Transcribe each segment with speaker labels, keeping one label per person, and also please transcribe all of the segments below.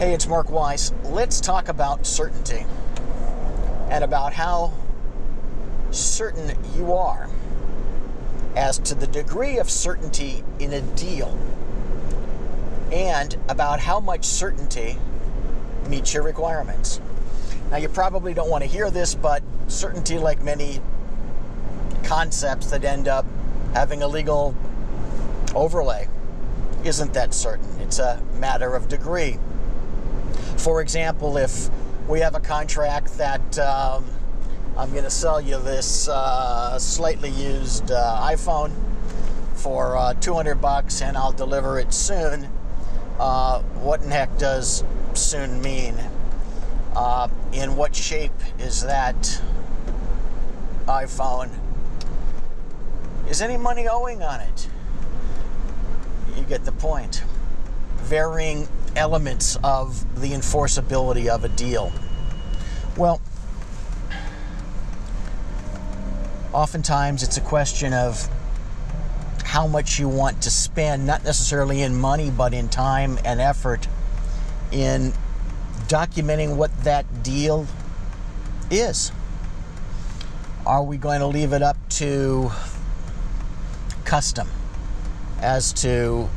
Speaker 1: Hey, it's Mark Weiss. Let's talk about certainty and about how certain you are as to the degree of certainty in a deal and about how much certainty meets your requirements. Now, you probably don't want to hear this, but certainty, like many concepts that end up having a legal overlay, isn't that certain. It's a matter of degree. For example, if we have a contract that I'm going to sell you this slightly used iPhone for $200 and I'll deliver it soon, what in heck does soon mean? In what shape is that iPhone? Is any money owing on it? You get the point. Varying elements of the enforceability of a deal. Well, oftentimes it's a question of how much you want to spend, not necessarily in money, but in time and effort in documenting what that deal is. Are we going to leave it up to custom as to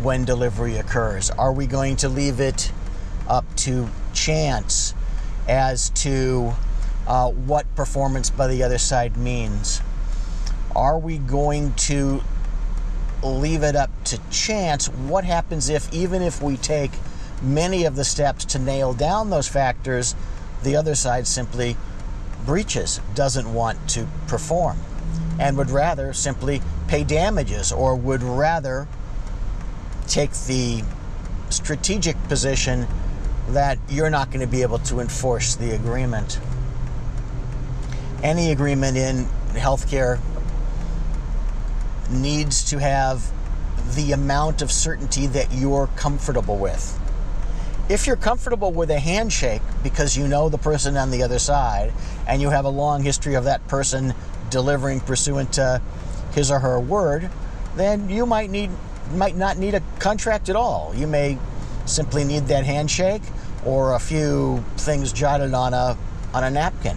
Speaker 1: when delivery occurs? Are we going to leave it up to chance as to what performance by the other side means? Are we going to leave it up to chance? What happens if, even if we take many of the steps to nail down those factors, the other side simply breaches, doesn't want to perform, and would rather simply pay damages, or would rather take the strategic position that you're not going to be able to enforce the agreement? Any agreement in healthcare needs to have the amount of certainty that you're comfortable with. If you're comfortable with a handshake because you know the person on the other side and you have a long history of that person delivering pursuant to his or her word, then you might not need a contract at all. You may simply need that handshake or a few things jotted on a napkin.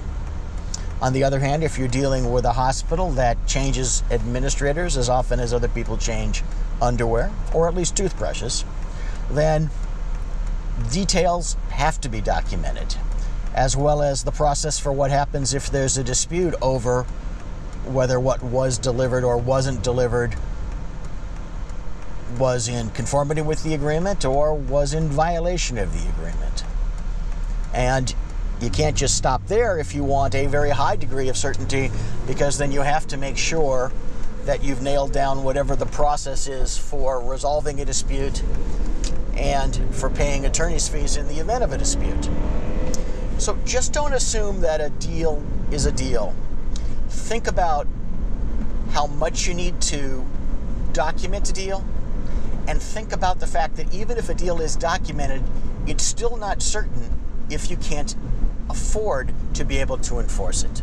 Speaker 1: On the other hand, if you're dealing with a hospital that changes administrators as often as other people change underwear, or at least toothbrushes, then details have to be documented, as well as the process for what happens if there's a dispute over whether what was delivered or wasn't delivered was in conformity with the agreement or was in violation of the agreement. And you can't just stop there if you want a very high degree of certainty, because then you have to make sure that you've nailed down whatever the process is for resolving a dispute and for paying attorney's fees in the event of a dispute. So just don't assume that a deal is a deal. Think about how much you need to document a deal, and think about the fact that even if a deal is documented, it's still not certain if you can't afford to be able to enforce it.